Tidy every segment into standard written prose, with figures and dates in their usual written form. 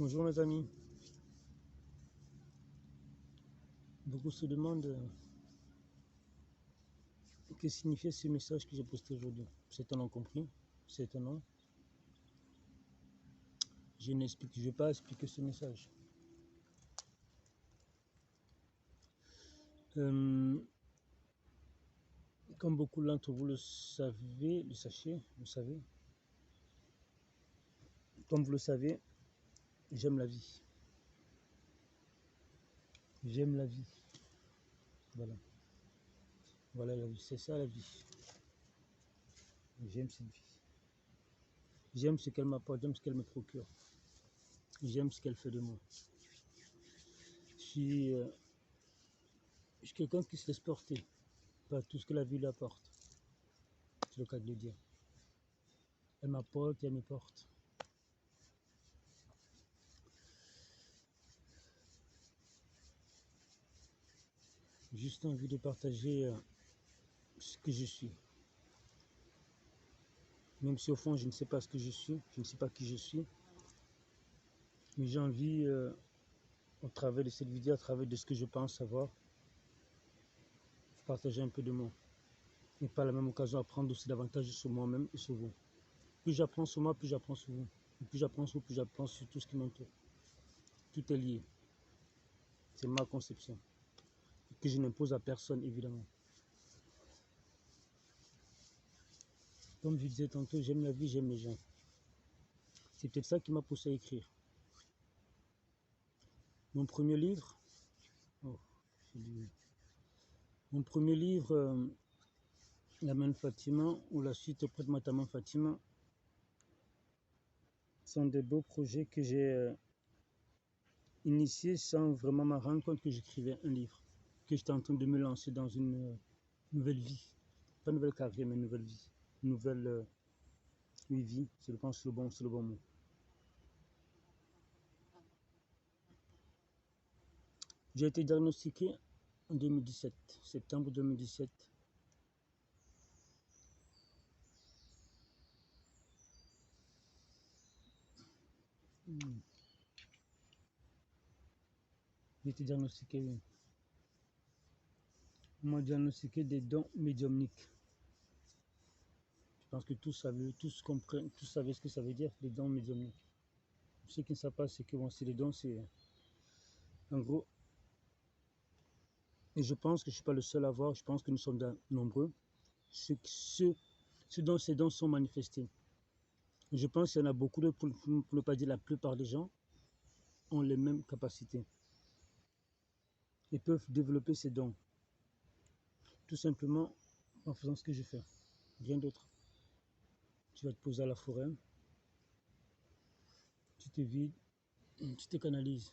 Bonjour mes amis. Beaucoup se demandent que signifiait ce message que j'ai posté aujourd'hui. Certains l'ont compris, certains non. Je ne vais pas expliquer ce message. Comme beaucoup d'entre vous le savez, comme vous le savez, j'aime la vie. J'aime la vie. Voilà. Voilà la vie, c'est ça la vie. J'aime cette vie. J'aime ce qu'elle m'apporte, j'aime ce qu'elle me procure. J'aime ce qu'elle fait de moi. Je suis quelqu'un qui se laisse porter par tout ce que la vie lui apporte. C'est le cas de le dire. Elle m'apporte et elle me porte. Juste envie de partager ce que je suis. Même si au fond je ne sais pas ce que je suis, je ne sais pas qui je suis. Mais j'ai envie, au travers de cette vidéo, à travers de ce que je pense savoir, partager un peu de moi. Et par la même occasion apprendre aussi davantage sur moi-même et sur vous. Plus j'apprends sur moi, plus j'apprends sur vous. Et plus j'apprends sur vous, plus j'apprends sur tout ce qui m'entoure. Tout est lié. C'est ma conception. Que je n'impose à personne, évidemment. Comme je disais tantôt, j'aime la vie, j'aime les gens. C'est peut-être ça qui m'a poussé à écrire. Mon premier livre, La main de Fatima, ou la suite auprès de ma maman Fatima, sont des beaux projets que j'ai initiés sans vraiment me rendre compte que j'écrivais un livre, que j'étais en train de me lancer dans une nouvelle vie. Pas une nouvelle carrière, mais une nouvelle vie. Une nouvelle vie, je pense que c'est le bon mot. J'ai été diagnostiqué en 2017, septembre 2017. J'ai été diagnostiqué, oui. On m'a diagnostiqué des dons médiumniques. Je pense que tous comprennent, tous savaient ce que ça veut dire, les dons médiumniques. Ceux qui ne savent pas ce que vont c'est les dons, c'est en gros. Et je pense que je ne suis pas le seul à voir, je pense que nous sommes nombreux. Ceux dont ces dons sont manifestés. Je pense qu'il y en a beaucoup, pour ne pas dire la plupart des gens, ont les mêmes capacités. Ils peuvent développer ces dons. Tout simplement en faisant ce que je fais. Rien d'autre. Tu vas te poser à la forêt, tu te vides, tu te canalises,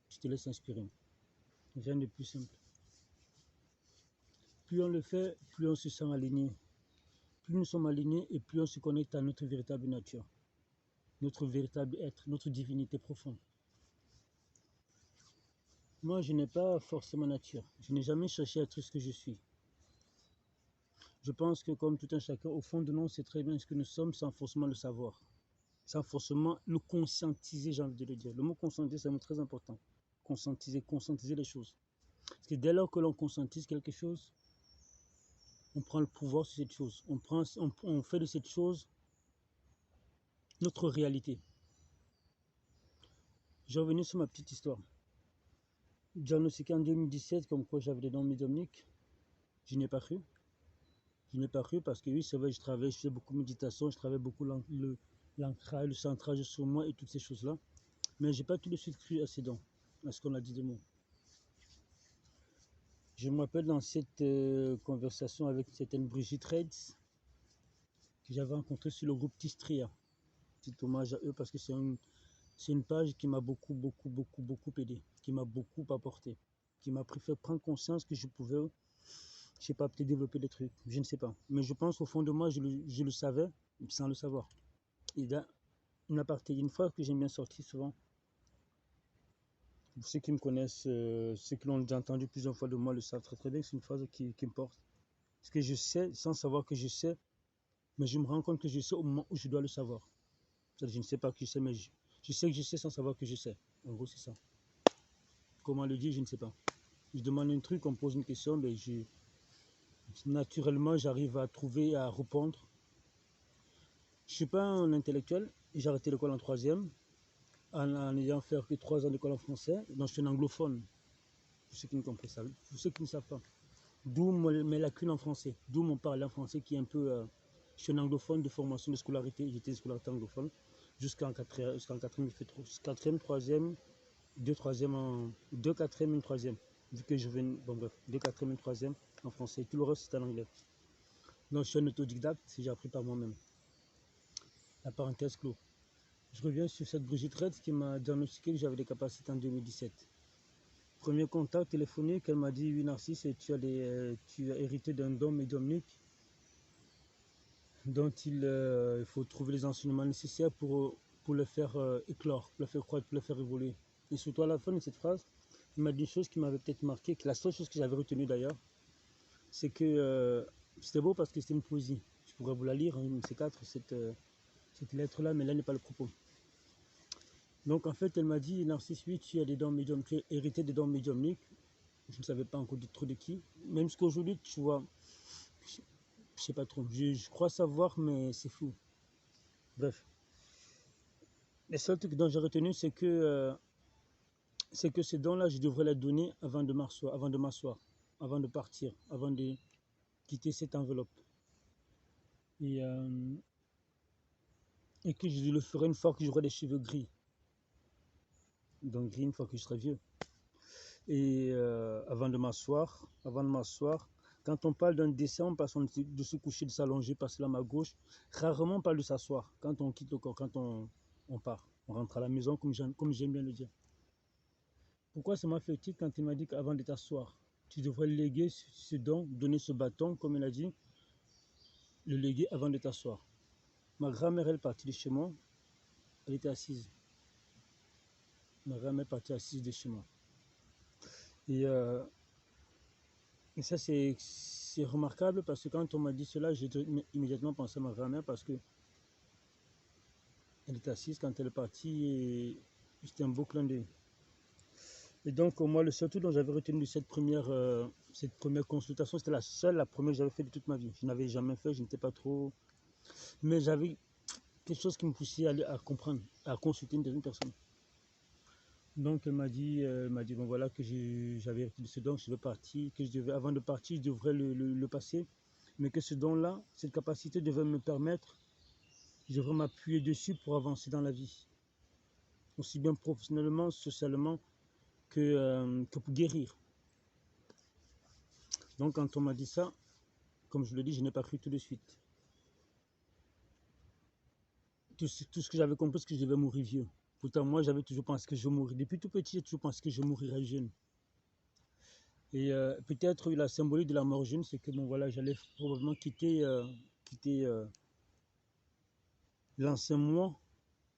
tu te laisses inspirer. Rien de plus simple. Plus on le fait, plus on se sent aligné. Plus nous sommes alignés et plus on se connecte à notre véritable nature, notre véritable être, notre divinité profonde. Moi, je n'ai pas forcément nature. Je n'ai jamais cherché à être ce que je suis. Je pense que comme tout un chacun, au fond de nous, on sait très bien ce que nous sommes sans forcément le savoir. Sans forcément le conscientiser, j'ai envie de le dire. Le mot conscientiser, c'est un mot très important. Conscientiser les choses. Parce que dès lors que l'on conscientise quelque chose, on prend le pouvoir sur cette chose. On fait de cette chose notre réalité. Je reviens sur ma petite histoire. Diagnostiqué en 2017, comme quoi j'avais des dons médiumniques, je n'ai pas cru. Je n'ai pas cru parce que oui, c'est vrai, je faisais beaucoup de méditation, je travaillais beaucoup l'ancrage, le centrage sur moi et toutes ces choses-là. Mais je n'ai pas tout de suite cru à ces dons, à ce qu'on a dit de moi. Je me rappelle dans cette conversation avec une certaine Brigitte Reitz, que j'avais rencontrée sur le groupe Tistria. Petit hommage à eux parce que c'est une page qui m'a beaucoup aidé, qui m'a beaucoup apporté, qui m'a fait prendre conscience que je pouvais, je sais pas, peut-être développer des trucs, je ne sais pas. Mais je pense au fond de moi, je le savais, sans le savoir. Il y a une phrase que j'aime bien sortir souvent. Ceux qui me connaissent, ceux qui l'ont déjà entendu plusieurs fois de moi le savent très bien, c'est une phrase qui me porte. Parce que je sais, sans savoir que je sais, mais je me rends compte que je sais au moment où je dois le savoir. Je ne sais pas qui c'est, mais Je sais que je sais sans savoir que je sais. En gros, c'est ça. Comment le dire, je ne sais pas. Je demande un truc, on me pose une question, ben naturellement, j'arrive à trouver, à répondre. Je ne suis pas un intellectuel. J'ai arrêté l'école en troisième, en ayant fait que 3 ans d'école en français. Donc, je suis un anglophone. Pour ceux qui ne comprennent ça, pour ceux qui ne savent pas. D'où mes lacunes en français. D'où mon parler en français qui est un peu... je suis un anglophone de formation de scolarité. J'étais de scolarité anglophone jusqu'en quatrième, quatrième, troisième, deux quatrième, une troisième. Vu que je viens, bon bref, deux quatrième, une troisième en français. Tout le reste, c'est en anglais. Donc, je suis un autodidacte, j'ai appris par moi-même. La parenthèse clos. Je reviens sur cette Brigitte Red qui m'a diagnostiqué que j'avais des capacités en 2017. Premier contact téléphonique, elle m'a dit oui Narcisse, tu as hérité d'un don médiumnique dont il faut trouver les enseignements nécessaires pour le faire éclore, pour le faire croître, pour le faire évoluer. Et surtout à la fin de cette phrase, il m'a dit une chose qui m'avait peut-être marqué, que la seule chose que j'avais retenue d'ailleurs, c'est que c'était beau parce que c'était une poésie. Je pourrais vous la lire, hein, C4, cette lettre-là, mais là n'est pas le propos. Donc en fait, elle m'a dit, Narcisse, oui, tu as des dons médiumniques, tu as hérité des dons médiumniques. Je ne savais pas encore trop de qui. Même jusqu'aujourd'hui, tu vois, je ne sais pas trop. Je crois savoir, mais c'est flou. Bref. Le seul truc dont j'ai retenu, c'est que ces dons-là, je devrais les donner avant de m'asseoir, avant de partir, avant de quitter cette enveloppe. Et, euh, et que je le ferai une fois que j'aurai des cheveux gris. Donc gris une fois que je serai vieux. Et avant de m'asseoir, quand on parle d'un décès, on passe de se coucher, de s'allonger, passer la main gauche. Rarement on parle de s'asseoir quand on quitte le corps, quand on part. On rentre à la maison, comme j'aime bien le dire. Pourquoi ça m'a fait tilt quand il m'a dit qu'avant de t'asseoir, tu devrais léguer ce don, donner ce bâton, comme il a dit, le léguer avant de t'asseoir. Ma grand-mère, elle est partie de chez moi, elle était assise. Ma grand-mère est partie assise de chez moi. Et ça, c'est remarquable parce que quand on m'a dit cela, j'ai immédiatement pensé à ma grand-mère parce que elle était assise quand elle est partie et c'était un beau clin d'œil. Et donc, moi, le seul truc dont j'avais retenu de cette première consultation, c'était la première que j'avais faite de toute ma vie. Je n'avais jamais fait, je n'étais pas trop. Mais j'avais quelque chose qui me poussait à comprendre, à consulter une deuxième personne. Donc, elle m'a dit bon voilà, que j'avais hérité de ce don, que je devais partir, avant de partir, je devrais le passer, mais que ce don-là, cette capacité devait me permettre, je devrais m'appuyer dessus pour avancer dans la vie, aussi bien professionnellement, socialement, que pour guérir. Donc, quand on m'a dit ça, comme je le dis, je n'ai pas cru tout de suite. Tout ce que j'avais compris, c'est que je devais mourir vieux. Pourtant, moi, j'avais toujours pensé que je mourrais. Depuis tout petit, j'ai toujours pensé que je mourrais jeune. Et peut-être la symbolique de la mort jeune, c'est que bon, voilà, j'allais probablement quitter l'ancien moi,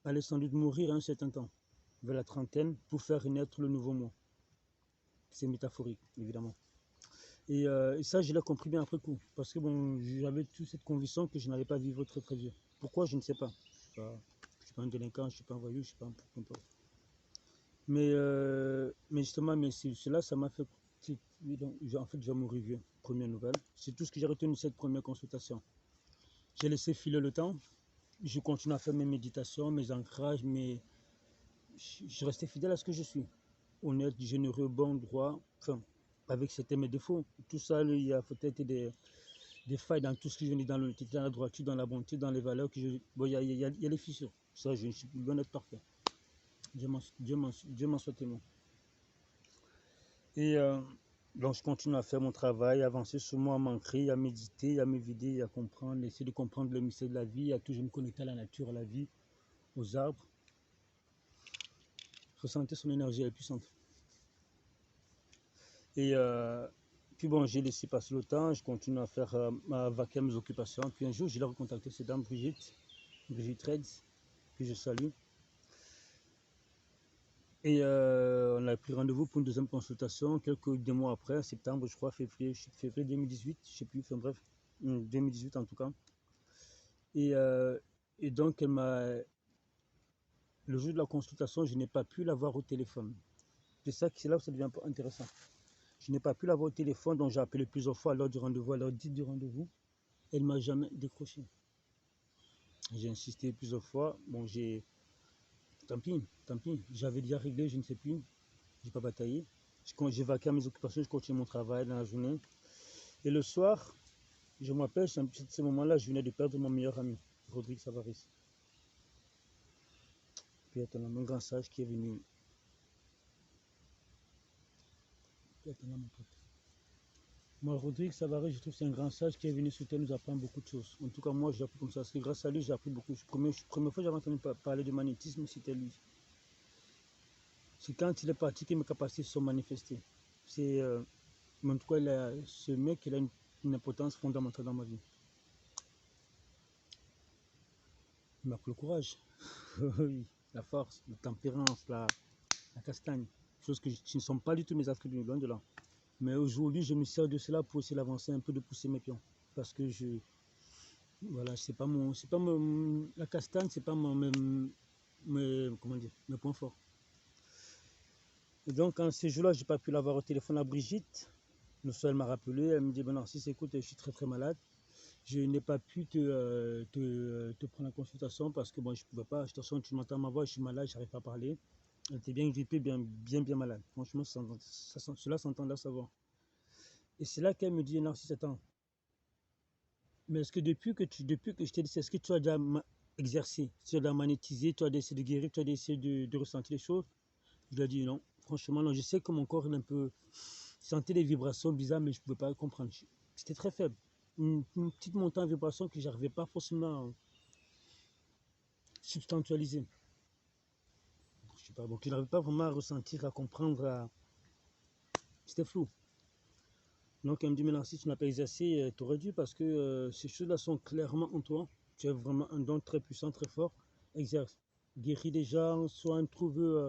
allait sans doute mourir à un certain temps, vers la trentaine, pour faire renaître le nouveau moi. C'est métaphorique, évidemment. Et ça, je l'ai compris bien après coup, parce que bon, j'avais toute cette conviction que je n'allais pas vivre très très vieux. Pourquoi, je ne sais pas. Je ne suis pas un délinquant, je ne suis pas un voyou, je ne suis pas un peu importe. Mais justement, cela, ça m'a fait... En fait, j'ai mouru vieux, première nouvelle. C'est tout ce que j'ai retenu de cette première consultation. J'ai laissé filer le temps. Je continue à faire mes méditations, mes ancrages, je restais fidèle à ce que je suis. Honnête, généreux, bon, droit, enfin, avec c'était mes défauts. Tout ça, il y a peut-être des failles dans tout ce que je dis, dans la droiture, dans la bonté, dans les valeurs. Bon, il y a les fissures. Ça, je suis loin d'être parfait. Dieu m'en soit témoin. Et donc, je continue à faire mon travail, à avancer sur moi, à m'ancrer, à méditer, à me vider, à comprendre, essayer de comprendre le mystère de la vie, à toujours me connecter à la nature, à la vie, aux arbres. Ressentir son énergie, elle est puissante. Et puis bon, j'ai laissé passer le temps, je continue à faire à vaquer à mes occupations. Puis un jour, je l'ai recontacté, cette dame Brigitte Reds, que je salue. Et on a pris rendez-vous pour une deuxième consultation quelques mois après, septembre, je crois, février 2018, je ne sais plus, enfin bref, 2018 en tout cas. Et donc, elle m'a Le jour de la consultation, je n'ai pas pu l'avoir au téléphone. C'est là où ça devient un peu intéressant. Je n'ai pas pu l'avoir au téléphone, donc j'ai appelé plusieurs fois à l'heure du rendez-vous, à l'heure dite du rendez-vous. Elle ne m'a jamais décroché. J'ai insisté plusieurs fois. Bon, tant pis, tant pis. J'avais déjà réglé, je ne sais plus. J'ai pas bataillé. J'ai vaqué à mes occupations, je continue mon travail dans la journée. Et le soir, je me rappelle, c'est ce moment-là, je venais de perdre mon meilleur ami, Rodrigue Savaris. Puis attends, mon grand sage qui est venu. Puis attends, mon pote. Moi, Rodrigue Savaris, je trouve que c'est un grand sage qui est venu sur Terre nous apprendre beaucoup de choses. En tout cas, moi, j'ai appris comme ça. Parce que grâce à lui, j'ai appris beaucoup. Première fois que j'avais entendu parler de magnétisme, c'était lui. C'est quand il est parti que mes capacités se sont manifestées. Mais en tout cas, ce mec, il a une importance fondamentale dans ma vie. Il m'a pris le courage, la force, la tempérance, la castagne. Choses qui ne sont pas du tout mes attributs, loin de là. Mais aujourd'hui, je me sers de cela pour essayer d'avancer un peu, de pousser mes pions. Parce que voilà, la castagne, c'est pas comment dire, mes points forts. Et donc, en ces jours-là, je n'ai pas pu l'avoir au téléphone à Brigitte. Le soir, elle m'a rappelé, elle me dit, ben Narcisse, écoute, je suis très très malade. Je n'ai pas pu te prendre en consultation parce que bon, je ne pouvais pas. De toute façon, tu m'entends ma voix, je suis malade, je n'arrive pas à parler. Elle était bien grippée, bien malade. Franchement, cela s'entend là, savoir. Et c'est là qu'elle me dit, Narcisse, attends, mais est-ce que depuis que je t'ai dit, est-ce que tu as déjà exercé, tu as déjà magnétisé, tu as essayé de guérir, tu as essayé de ressentir les choses? Je lui ai dit non. Franchement, non. Je sais que mon corps, il un peu sentait des vibrations bizarres, mais je ne pouvais pas comprendre. C'était très faible. Une petite montée en vibration que je n'arrivais pas forcément à substantialiser. Je sais pas, donc je n'arrivais pas vraiment à ressentir, à comprendre. C'était flou. Donc elle me dit, mais si tu n'as pas exercé, tu aurais dû parce que ces choses-là sont clairement en toi. Tu as vraiment un don très puissant, très fort. Exerce. Guéris des gens, soigne, trouve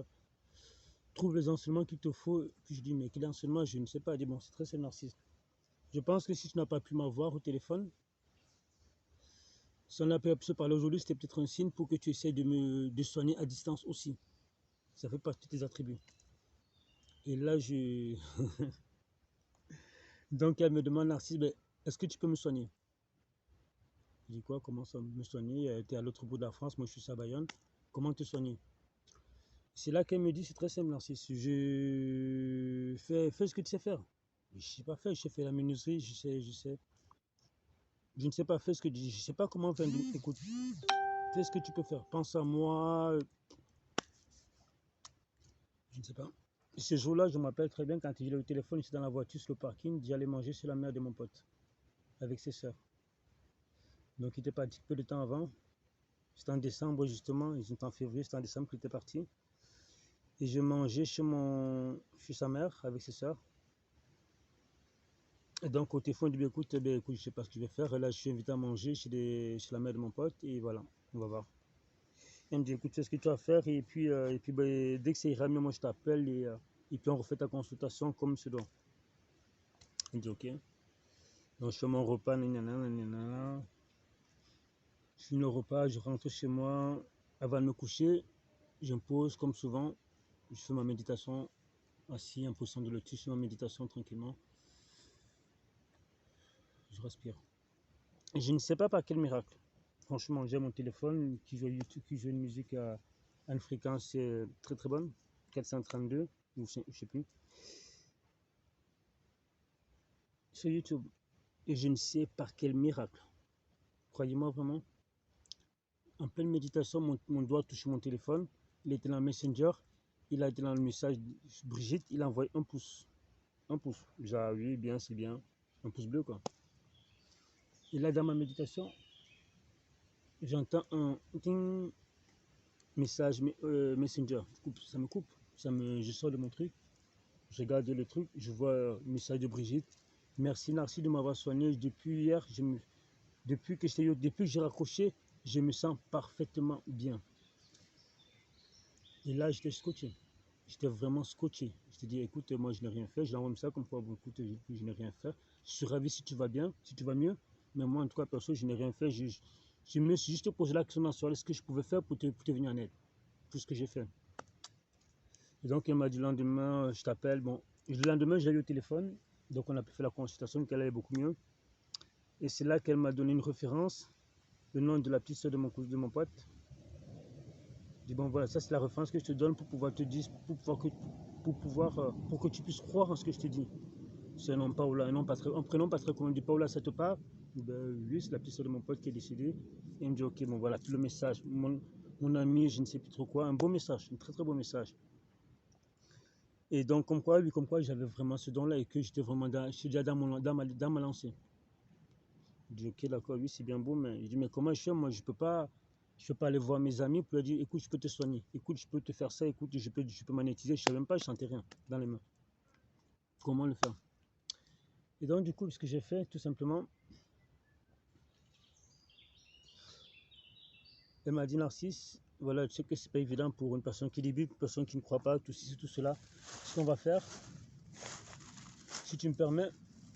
les enseignements qu'il te faut. Puis je dis, mais quel enseignement? Je ne sais pas. Elle dit, bon, c'est très narcissique. Je pense que si tu n'as pas pu m'avoir au téléphone, si on a pu se parler aujourd'hui, c'était peut-être un signe pour que tu essaies de soigner à distance aussi. Ça fait partie de tes attributs. Et là, donc elle me demande, Narcisse, ben, est-ce que tu peux me soigner? Je dis quoi? Comment ça me soigner? Tu es à l'autre bout de la France, moi je suis à Bayonne. Comment te soigner? C'est là qu'elle me dit, c'est très simple, Narcisse. Fais ce que tu sais faire. Je ne sais pas faire, je sais faire la menuiserie, je sais. Je ne sais pas faire ce que je ne sais pas comment faire. Écoute, fais ce que tu peux faire. Pense à moi. Je ne sais pas. Et ce jour-là, je m'appelle très bien quand il est au téléphone, j'étais dans la voiture sur le parking, j'allais manger sur la mère de mon pote, avec ses soeurs. Donc il était parti peu de temps avant. C'était en décembre justement, ils étaient en février, c'était en décembre qu'il était parti. Et je mangeais chez sa mère avec ses soeurs. Et donc au téléphone, il dit écoute, je ne sais pas ce que je vais faire. Et là, je suis invité à manger chez la mère de mon pote. Et voilà, on va voir. Elle me dit écoute, fais ce que tu vas faire. Et puis dès que c'est ira mieux, moi je t'appelle. Et puis on refait ta consultation comme ce doit. Il dit ok. Donc je fais mon repas, nanana. Je finis le repas, je rentre chez moi. Avant de me coucher, je me pose comme souvent. Je fais ma méditation assis en position de lotus, je fais ma méditation tranquillement. Je respire. Et je ne sais pas par quel miracle. Franchement, j'ai mon téléphone qui joue YouTube, qui joue une musique à une fréquence très très bonne, 432, ou je ne sais plus, sur YouTube. Et je ne sais par quel miracle. Croyez-moi vraiment, en pleine méditation, mon doigt touche mon téléphone. Il était dans le Messenger. Il a été dans le message Brigitte. Il a envoyé un pouce. Un pouce. Genre, oui, bien, c'est bien. Un pouce bleu, quoi. Et là, dans ma méditation, j'entends un ding, message Messenger. Ça me coupe. Je sors de mon truc. Je regarde le truc. Je vois un message de Brigitte. Merci, Narcisse, de m'avoir soigné. Depuis hier, depuis que j'ai raccroché, je me sens parfaitement bien. Et là, j'étais scotché. J'étais vraiment scotché. Je te dis, écoute, moi, je n'ai rien fait. Je l'envoie ça comme quoi, écoute, je n'ai rien fait. Je suis ravi si tu vas bien, si tu vas mieux. Mais moi, en tout cas, perso, je n'ai rien fait. Je me suis juste posé la question dans ce soir, est-ce que je pouvais faire pour te venir en aide? tout ce que j'ai fait. Et donc, elle m'a dit le lendemain, je t'appelle. Bon, le lendemain, j'ai eu au téléphone. Donc, on a pu faire la consultation, qu'elle allait beaucoup mieux. Et c'est là qu'elle m'a donné une référence, le nom de la petite soeur de mon pote. Je dis, bon, voilà, ça, c'est la référence que je te donne pour pouvoir te dire, pour que tu puisses croire en ce que je te dis. C'est un nom Paola, un prénom pas très commun. Du Paola, ça te parle? Ben, oui, c'est la petite soeur de mon pote qui est décédée. Et il me dit, ok, bon, voilà, tout le message. Mon ami, je ne sais plus trop quoi. Un beau message, un très très beau message. Et donc, comme quoi j'avais vraiment ce don-là et que j'étais vraiment déjà dans ma lancée. Je dis, ok, d'accord, oui, c'est bien beau, mais je dis, mais comment je fais? Moi, je peux pas aller voir mes amis pour leur dire, écoute, je peux te soigner, écoute, je peux te faire ça, écoute, je peux monétiser. Je ne savais même pas, je sentais rien dans les mains. Comment le faire? Et donc, du coup, ce que j'ai fait, tout simplement, elle m'a dit, Narcisse, voilà, tu sais que c'est pas évident pour une personne qui débute, une personne qui ne croit pas, tout ceci, tout cela. Ce qu'on va faire, si tu me permets,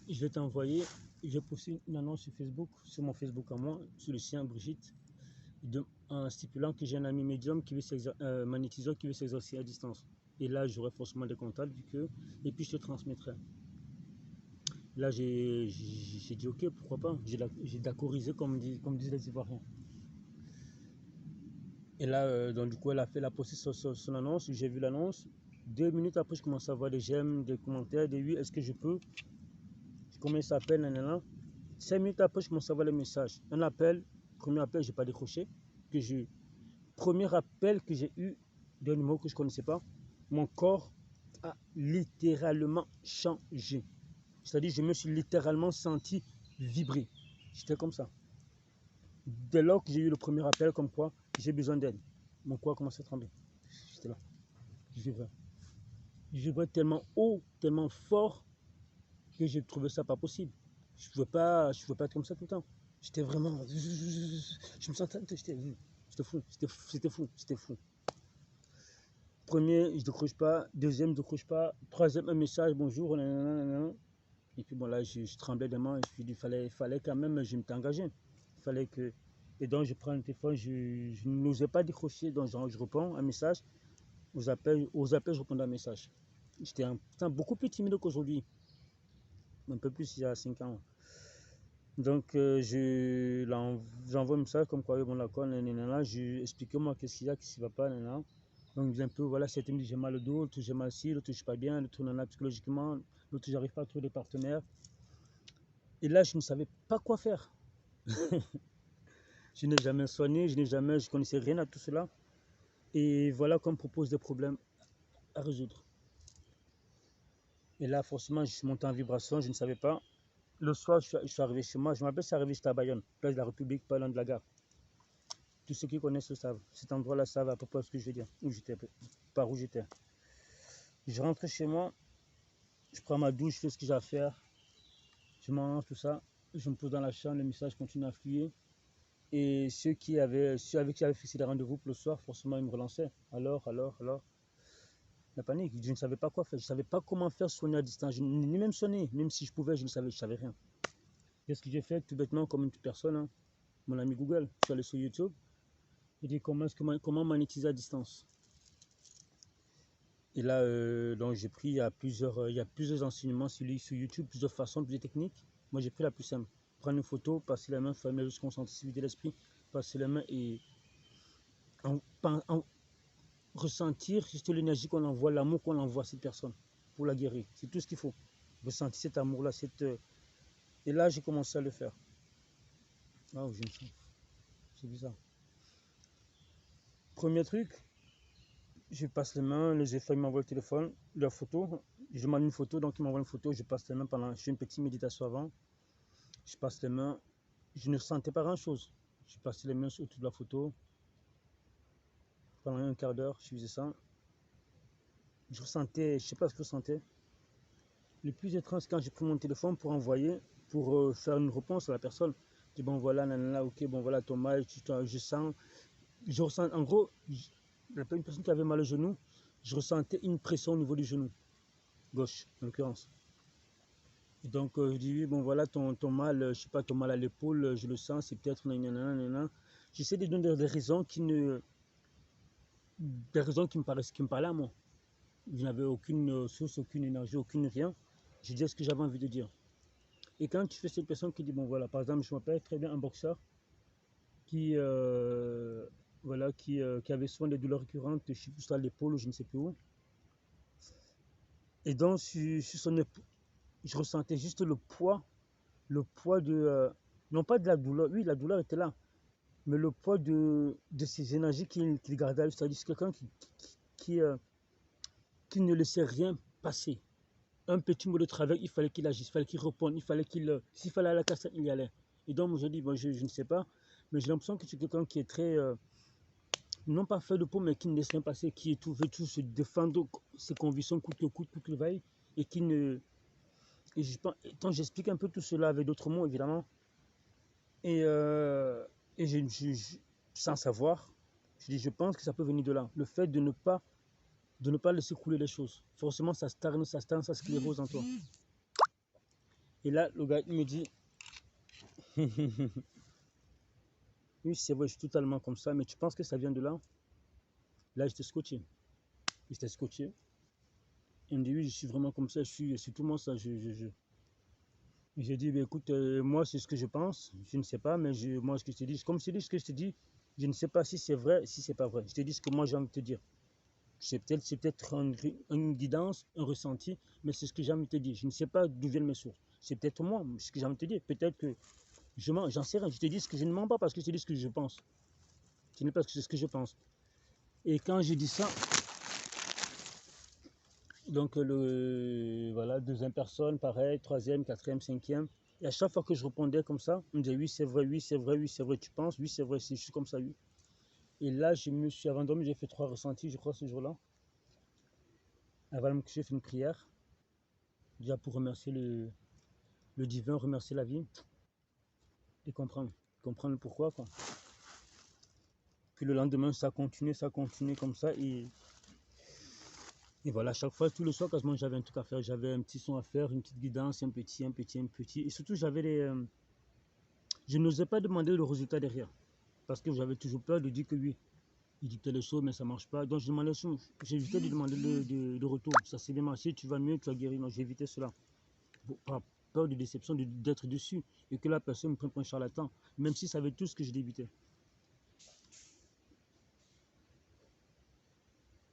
je vais t'envoyer, je vais poster une annonce sur Facebook, sur mon Facebook à moi, sur le sien, Brigitte, en stipulant que j'ai un ami médium qui veut magnétiseur qui veut s'exercer à distance. Et là, j'aurai forcément des contacts, et puis je te transmettrai. Là, j'ai dit, ok, pourquoi pas, j'ai d'accorisé, comme disent les Ivoiriens. Et là, donc du coup, elle a fait la poster son annonce, j'ai vu l'annonce. 2 minutes après, je commence à voir des j'aime, des commentaires, des oui, est-ce que je peux? Comment ça s'appelle, nanana. 5 minutes après, je commence à voir les messages. Un appel, premier appel, je n'ai pas décroché. Premier appel que j'ai eu d'un numéro que je ne connaissais pas, mon corps a littéralement changé. C'est-à-dire, je me suis littéralement senti vibrer. J'étais comme ça. Dès lors que j'ai eu le premier appel, comme quoi j'ai besoin d'aide, mon corps a commencé à trembler. J'étais là. Je vibrais. Je vibrais tellement haut, tellement fort, que j'ai trouvé ça pas possible. Je ne pouvais pas être comme ça tout le temps. J'étais vraiment. Je me sentais. C'était fou. C'était fou. Premier, je ne décroche pas. Deuxième, je ne décroche pas. Troisième, un message, bonjour. Nanana. Et puis bon, là, je tremblais des mains. Il fallait quand même, je m'étais engagé. Il fallait que. Et donc, je prends le téléphone, je n'osais pas décrocher. Donc, je réponds un message. Aux appels, je répondais à un message. J'étais beaucoup plus timide qu'aujourd'hui. Un peu plus il y a 5 ans. Donc, j'envoie un message comme quoi, bon, d'accord, expliquez-moi qu'est-ce qu'il y a, qu'est-ce qui ne va pas, nanana. Donc, il me dit un peu, voilà, certains me disent j'ai mal au dos, l'autre j'ai mal ici, l'autre je ne suis pas bien, l'autre nanana, psychologiquement, l'autre j'arrive pas à trouver des partenaires. Et là, je ne savais pas quoi faire. Je n'ai jamais soigné, je connaissais rien à tout cela. Et voilà qu'on me propose des problèmes à résoudre. Et là, forcément, je suis monté en vibration, je ne savais pas. Le soir, je suis arrivé chez moi, je me rappelle, c'est arrivé, j'étais à Bayonne, place de la République, pas loin de la gare. Tous ceux qui connaissent le savent. Cet endroit-là savent à peu près ce que je veux dire, où j'étais, par où j'étais. Je rentre chez moi, je prends ma douche, je fais ce que j'ai à faire, je mange, tout ça, je me pose dans la chambre, le message continue à fluer. Et ceux avec qui j'avais fixé des rendez-vous pour le soir, forcément, ils me relançaient. Alors. La panique, je ne savais pas quoi faire, je ne savais pas comment faire soigner à distance, ni même soigner, même si je pouvais, je ne savais rien. Qu'est-ce que j'ai fait? Tout bêtement, comme une personne, hein, mon ami Google, je suis allé sur YouTube, j'ai dit comment monétiser à distance. Et là, donc j'ai pris, il y a plusieurs enseignements sur YouTube, plusieurs façons, plusieurs techniques. Moi, j'ai pris la plus simple. Prendre une photo, passer la main, fermer le concentrer, se vider l'esprit, passer la main et en ressentir juste l'énergie qu'on envoie, l'amour qu'on envoie à cette personne pour la guérir. C'est tout ce qu'il faut. Ressentir cet amour-là. Et là, j'ai commencé à le faire. Ah, je me sens. C'est bizarre. Premier truc, je passe les mains, les effets, ils m'envoient le téléphone, leur photo. Je demande une photo, donc ils m'envoient une photo, je passe les mains je fais une petite méditation avant. Je passe les mains, je ne sentais pas grand-chose. Je passe les mains autour de la photo. Pendant un quart d'heure, je faisais ça. Je ressentais, je ne sais pas ce que je ressentais. Le plus étrange, quand j'ai pris mon téléphone pour envoyer, pour faire une réponse à la personne. Je dis bon voilà, nanana, ok, bon voilà ton mal, je ressens, en gros, une personne qui avait mal au genou, je ressentais une pression au niveau du genou, gauche en l'occurrence. Donc je dis oui, bon voilà ton mal, je sais pas, ton mal à l'épaule, je le sens, c'est peut-être nanana. J'essaie de donner des raisons qui ne des raisons qui me parlaient à moi. Je n'avais aucune source, aucune énergie, aucune rien. Je disais ce que j'avais envie de dire. Et quand tu fais cette personne qui dit, bon voilà, par exemple, je m'appelle très bien un boxeur qui, voilà, qui avait souvent des douleurs récurrentes, je sais plus à l'épaule ou je ne sais plus où. Et donc, sur son épaule, je ressentais juste le poids de, non pas de la douleur, oui, la douleur était là, mais le poids de ces énergies qu'il gardait, c'est-à-dire quelqu'un qui, euh, qui ne laissait rien passer. Un petit mot de travers, il fallait qu'il agisse, il fallait qu'il réponde, il fallait qu'il, s'il fallait aller à la cassette, il y allait. Et donc, je dis, bon, je ne sais pas, mais j'ai l'impression que c'est quelqu'un qui est très, non pas fait de peau, mais qui ne laisse rien passer, qui est tout, veut tout se défendre ses convictions coûte que coûte, coûte que vaille, et qui ne. Et quand j'explique un peu tout cela avec d'autres mots, évidemment, et, euh, et sans savoir, je dis, je pense que ça peut venir de là. Le fait de ne pas laisser couler les choses. Forcément, ça stagne, ça sclérose en toi. Et là, le gars, il me dit, oui, c'est vrai, je suis totalement comme ça, mais tu penses que ça vient de là? Là, j'étais scotché. J'étais scotché. Il me dit, oui, je suis vraiment comme ça, c'est tout moi ça. J'ai dit, bah, écoute, moi, c'est ce que je pense. Je ne sais pas, mais moi, ce que je te dis, comme je te dis ce que je te dis, je ne sais pas si c'est vrai, si c'est pas vrai. Je te dis ce que moi, j'ai envie de te dire. C'est peut-être une guidance, un ressenti, mais c'est ce que j'ai envie de te dire. Je ne sais pas d'où viennent mes sources. C'est peut-être moi, ce que j'ai envie de te dire. Peut-être que j'en sais rien. Je te dis ce que je ne mens pas parce que je te dis ce que je pense. Ce n'est pas ce que je pense. Et quand j'ai dit ça, donc voilà, deuxième personne, pareil, troisième, quatrième, cinquième. Et à chaque fois que je répondais comme ça, on me disait oui, c'est vrai, oui, c'est vrai, oui, c'est vrai, tu penses, oui, c'est vrai, c'est juste comme ça, oui. Et là, je me suis avant dormi, j'ai fait 3 ressentis, je crois, ce jour-là. Avant de me coucher, j'ai fait une prière, déjà pour remercier le divin, remercier la vie et comprendre pourquoi, quoi. Puis le lendemain, ça continuait comme ça. Et voilà, chaque fois, tous les soirs, quasiment, j'avais un truc à faire. J'avais un petit son à faire, une petite guidance, un petit. Et surtout, je n'osais pas demander le résultat derrière. Parce que j'avais toujours peur de dire que oui, il dictait les choses, mais ça ne marche pas. Donc, j'évitais de demander le retour. Ça s'est bien marché, tu vas mieux, tu as guéri. Non, j'évitais cela. Par peur de déception, d'être dessus. Et que la personne me prenne pour un charlatan. Même si ça savait tout ce que je débitais.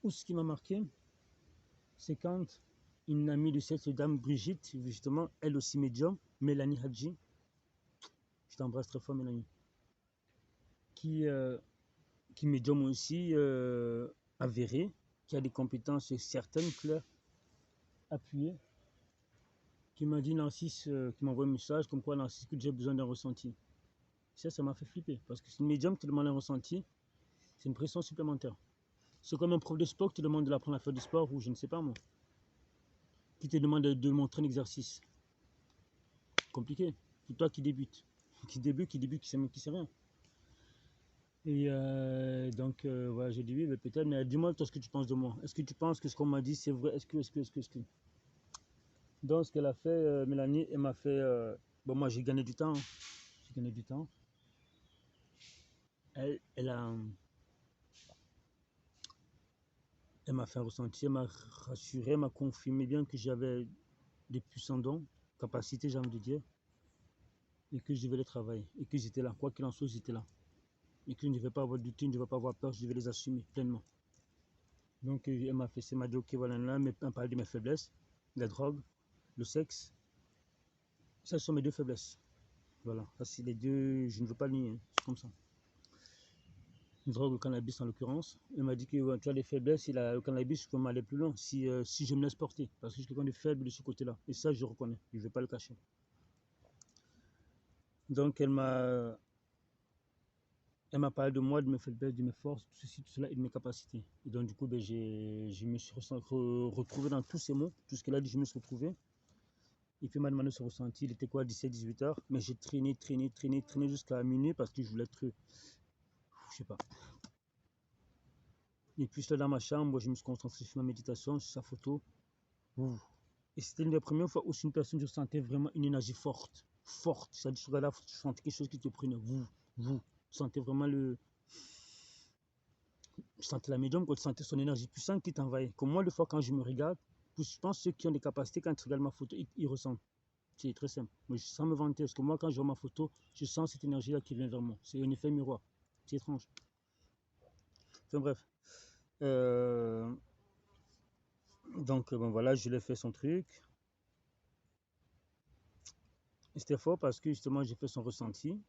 Ou ce qui m'a marqué, c'est quand une amie de cette dame, Brigitte, justement, elle aussi médium, Mélanie Hadji, je t'embrasse très fort, Mélanie, qui, euh, qui médium aussi avérée, qui a des compétences certaines, claires, appuyées, qui m'a dit Narcisse, qui m'a envoyé un message comme quoi Narcisse, que j'ai besoin d'un ressenti. Ça m'a fait flipper, parce que c'est une médium qui te demande un ressenti, c'est une pression supplémentaire. C'est comme un prof de sport qui te demande de l'apprendre à faire du sport, ou je ne sais pas moi, qui te demande de montrer un exercice. Compliqué. Pour toi qui débute, qui sait rien. Et donc, voilà, j'ai dit oui, mais peut-être, mais dis-moi toi ce que tu penses de moi. Est-ce que tu penses que ce qu'on m'a dit, c'est vrai? Est-ce que. Donc, ce qu'elle a fait, Mélanie, elle m'a fait. Bon, moi, j'ai gagné du temps. Hein. J'ai gagné du temps. Elle a. Elle m'a fait ressentir, elle m'a rassuré, elle m'a confirmé bien que j'avais des puissants dons, capacités, j'ai envie de dire, et que je devais les travailler, et que j'étais là. Quoi qu'il en soit, j'étais là. Et que je ne devais pas avoir de doute, je ne devais pas avoir peur, je devais les assumer pleinement. Donc, elle m'a fait, elle m'a dit, ok, voilà, là, mais elle parlait de mes faiblesses, la drogue, le sexe. Ça, ce sont mes deux faiblesses. Voilà, ça, c'est les deux, je ne veux pas nier, hein. C'est comme ça. Une drogue, le cannabis en l'occurrence. Elle m'a dit que ouais, tu as des faiblesses, le cannabis, je peux m'aller plus loin si je me laisse porter. Parce que je suis quelqu'un de faible de ce côté-là. Et ça, je reconnais, je ne vais pas le cacher. Donc, elle m'a parlé de moi, de mes faiblesses, de mes forces, tout ceci, tout cela et de mes capacités. Et donc, du coup, ben, je me suis retrouvé dans tous ces mots, tout ce qu'elle a dit, je me suis retrouvé. Et puis, il m'a demandé ce ressenti. Il était quoi, 17-18 heures. Mais j'ai traîné jusqu'à minuit parce que je voulais être, je sais pas. Et puis, j'étais dans ma chambre, je me suis concentré sur ma méditation, sur sa photo. Ouh. Et c'était une des premières fois où une personne, je sentais vraiment une énergie forte. Forte. C'est-à-dire, tu regardais, tu sentais quelque chose qui te prenait. Vous. Tu sentais vraiment Je sentais la médium, quand je sentais son énergie puissante qui t'envahit. Comme moi, des fois, quand je me regarde, je pense que ceux qui ont des capacités, quand ils regardent ma photo, ils ressentent. C'est très simple. Mais sans me vanter, parce que moi, quand je vois ma photo, je sens cette énergie-là qui vient vers moi. C'est un effet miroir. C'est étrange. Enfin bref. Donc, bon, voilà, je l'ai fait son truc. C'était fort parce que justement, j'ai fait son ressenti.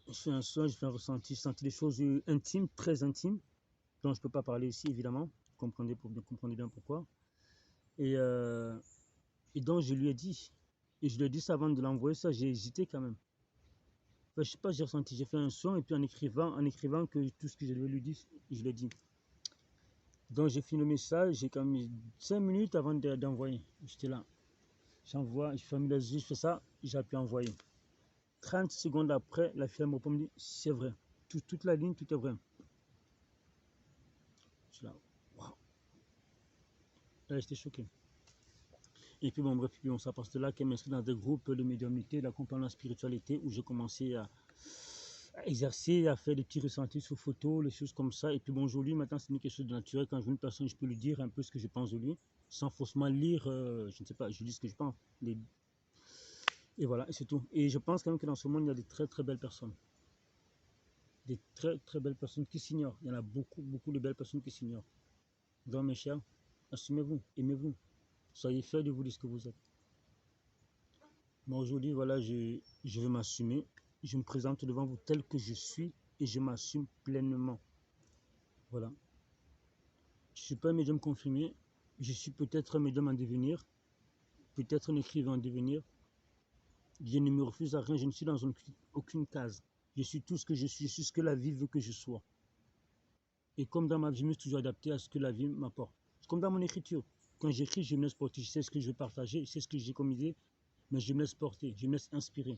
Je fais un son, je fais un ressenti, je sentis des choses intimes, très intimes, dont je ne peux pas parler ici, évidemment. Vous comprenez bien pourquoi. Et, donc, je lui ai dit. Et je lui ai dit ça avant de l'envoyer, ça, j'ai hésité quand même. Enfin, je sais pas, j'ai ressenti, j'ai fait un son, et puis en écrivant que tout ce que je devais lui dire, je l'ai dit. Donc, j'ai fini le message, j'ai quand même 5 minutes avant d'envoyer. J'étais là. J'envoie, je ferme les yeux, je fais ça, j'ai appuyé envoyer. 30 secondes après, la fille me répond, me dit, c'est vrai. Toute la ligne, tout est vrai. Je suis là, waouh. Là, j'étais choqué. Et puis bon, bref, puis on s'est passé là qu'elle m'inscrit dans des groupes de médiumnité, d'accompagnement en spiritualité, où j'ai commencé à exercer, à faire des petits ressentis sur photo, les choses comme ça. Et puis bon, aujourd'hui, maintenant, c'est quelque chose de naturel. Quand je vois une personne, je peux lui dire un peu ce que je pense de lui, sans forcément lire, je ne sais pas, je dis ce que je pense. Et voilà, et c'est tout. Et je pense quand même que dans ce monde, il y a des très très belles personnes. Des très très belles personnes qui s'ignorent. Il y en a beaucoup, beaucoup de belles personnes qui s'ignorent. Donc mes chers, assumez-vous, aimez-vous. Soyez fiers de vous, de ce que vous êtes. Moi aujourd'hui, voilà, je veux m'assumer. Je me présente devant vous tel que je suis et je m'assume pleinement. Voilà. Je ne suis pas un médium confirmé. Je suis peut-être un médium en devenir, peut-être un écrivain en devenir. Je ne me refuse à rien, je ne suis dans aucune case. Je suis tout ce que je suis ce que la vie veut que je sois. Et comme dans ma vie, je me suis toujours adapté à ce que la vie m'apporte. C'est comme dans mon écriture. Quand j'écris, je me laisse porter. Je sais ce que je veux partager, je sais ce que j'ai comme idée, mais je me laisse porter, je me laisse inspirer.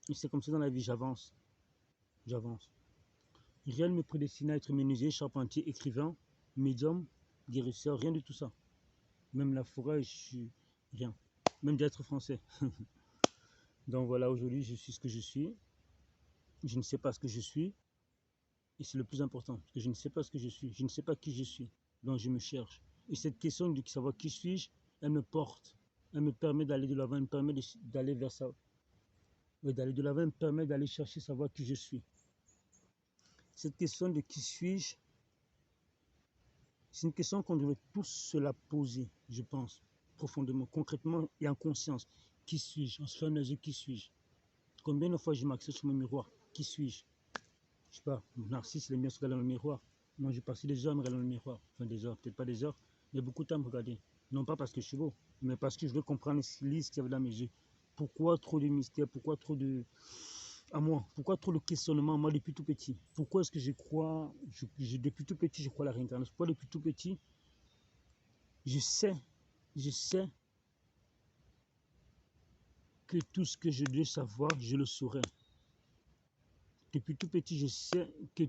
Et c'est comme ça dans la vie, j'avance. J'avance. Rien ne me prédestine à être menuisier, charpentier, écrivain, médium, guérisseur, rien de tout ça. Même la forêt, je suis rien. Même d'être français. Donc voilà, aujourd'hui, je suis ce que je suis. Je ne sais pas ce que je suis. Et c'est le plus important, parce que je ne sais pas ce que je suis. Je ne sais pas qui je suis. Donc je me cherche. Et cette question de savoir qui suis-je, elle me porte. Elle me permet d'aller de l'avant, elle me permet d'aller vers ça. D'aller de l'avant, elle me permet d'aller chercher savoir qui je suis. Cette question de qui suis-je, c'est une question qu'on devrait tous se la poser, je pense, profondément, concrètement et en conscience. Qui suis-je? On se ferme les yeux, qui suis-je? Combien de fois je m'accroche sur mon miroir? Qui suis-je? Je sais pas, Narcisse, il aime bien se regarder dans le miroir. Moi, j'ai passé des heures à me regarder dans le miroir. Enfin, des heures, peut-être pas des heures, mais beaucoup de temps à me regarder. Non pas parce que je suis beau, mais parce que je veux comprendre ce qu'il y avait dans mes yeux. Pourquoi trop de mystère? Pourquoi trop de... À moi, pourquoi trop de questionnement? Moi, depuis tout petit. Pourquoi est-ce que je crois... depuis tout petit, je crois à la réincarnation. Pourquoi depuis tout petit, je sais que tout ce que je dois savoir, je le saurai. Depuis tout petit, je sais que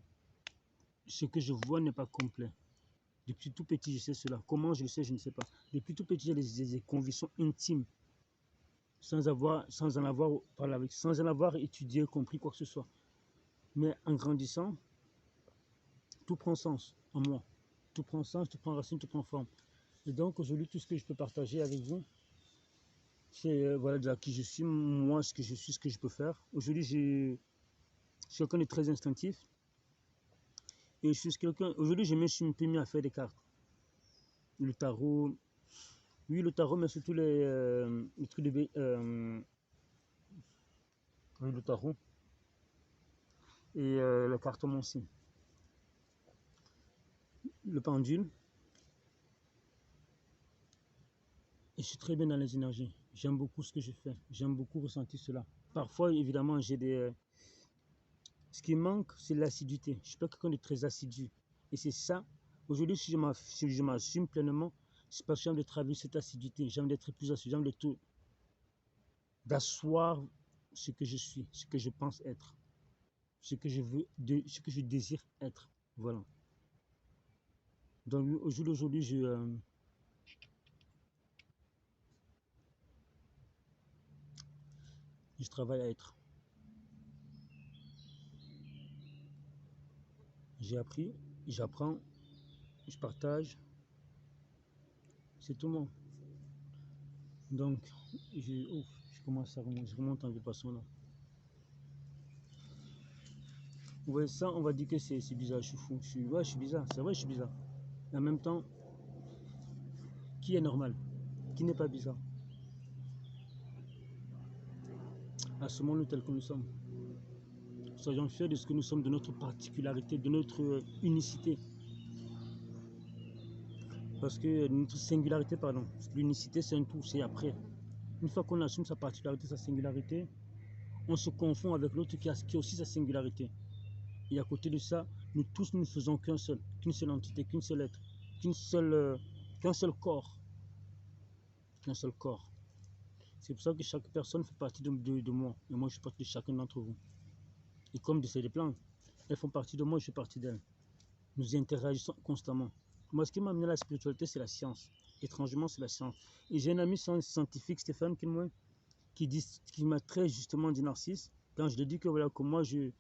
ce que je vois n'est pas complet. Depuis tout petit, je sais cela. Comment je le sais, je ne sais pas. Depuis tout petit, j'ai des convictions intimes, sans en avoir parlé avec, sans en avoir étudié, compris quoi que ce soit. Mais en grandissant, tout prend sens en moi. Tout prend sens, tout prend racine, tout prend forme. Et donc aujourd'hui, tout ce que je peux partager avec vous, c'est voilà déjà qui je suis, moi ce que je suis, ce que je peux faire. Aujourd'hui, je suis quelqu'un de très instinctif. Et je suis quelqu'un. Aujourd'hui, je me suis un peu mis à faire des cartes. Le tarot. Oui, le tarot, mais surtout les trucs de. Oui, le tarot. Et la cartomancie. Le pendule. Et je suis très bien dans les énergies. J'aime beaucoup ce que je fais. J'aime beaucoup ressentir cela. Parfois, évidemment, j'ai des. Ce qui manque, c'est l'assiduité. Je ne suis pas quelqu'un de très assidu. Et c'est ça. Aujourd'hui, si je m'assume pleinement, c'est parce que j'aime de travailler cette assiduité. J'aime d'être plus assidu. J'aime d'asseoir ce que je suis, ce que je pense être, ce que je veux, ce que je désire être. Voilà. Donc au jour d'aujourd'hui, je travaille à être. J'ai appris, j'apprends, je partage, c'est tout le monde. Donc, je commence à remonter, je remonte en vibration là. Vous voyez ça, on va dire que c'est bizarre, je suis fou. Ouais, je suis bizarre, c'est vrai, je suis bizarre. Et en même temps, qui est normal? Qui n'est pas bizarre? Assumons-nous tel que nous sommes. Soyons fiers de ce que nous sommes, de notre particularité, de notre unicité. Parce que notre singularité, pardon, l'unicité c'est un tout, c'est après. Une fois qu'on assume sa particularité, sa singularité, on se confond avec l'autre qui a aussi sa singularité. Et à côté de ça, nous tous nous ne faisons qu'une seule entité, qu'une seule être, qu'un seul corps. Qu'un seul corps. C'est pour ça que chaque personne fait partie de moi. Et moi, je fais partie de chacun d'entre vous. Et comme de ces plans, elles font partie de moi, je fais partie d'elles. Nous interagissons constamment. Moi, ce qui m'a amené à la spiritualité, c'est la science. Étrangement, c'est la science. Et j'ai un ami scientifique, Stéphane Kilmoy, qui m'a très justement dit Narcisse, quand je lui ai dit que voilà, que moi, je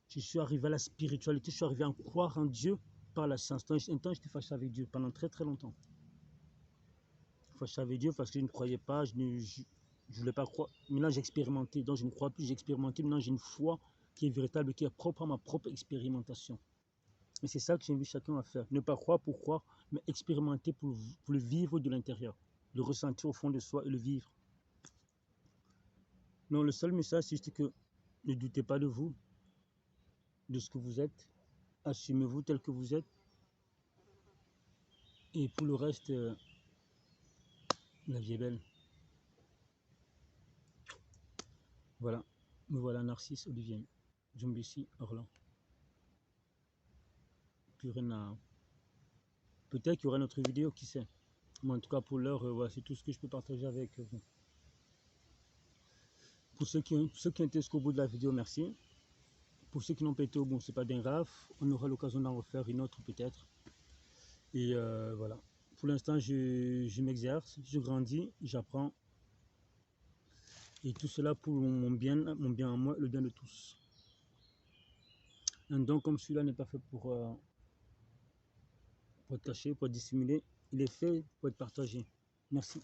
suis arrivé à la spiritualité, je suis arrivé à croire en Dieu par la science. Un temps, j'étais fâché avec Dieu pendant très très longtemps. Fâché avec Dieu parce que je ne croyais pas, je ne voulais pas croire. Maintenant, j'ai expérimenté, donc je ne crois plus, j'ai expérimenté. Maintenant, j'ai une foi qui est véritable, qui est propre à ma propre expérimentation. Et c'est ça que j'invite chacun à faire. Ne pas croire pour croire, mais expérimenter pour le vivre de l'intérieur. Le ressentir au fond de soi et le vivre. Non, le seul message, c'est juste que ne doutez pas de vous, de ce que vous êtes. Assumez-vous tel que vous êtes. Et pour le reste, la vie est belle. Voilà. Me voilà Narcisse Olivier. Djumbissi Orlan. Plus rien à... Peut-être qu'il y aura une autre vidéo, qui sait. Mais en tout cas, pour l'heure, voilà, c'est tout ce que je peux partager avec vous. Pour ceux qui ont été jusqu'au bout de la vidéo, merci. Pour ceux qui n'ont pas été au bout, c'est pas bien grave. On aura l'occasion d'en refaire une autre peut-être. Et voilà. Pour l'instant, je m'exerce, je grandis, j'apprends. Et tout cela pour mon bien à moi, le bien de tous. Un don comme celui-là n'est pas fait pour être caché, pour être dissimulé. Il est fait pour être partagé. Merci.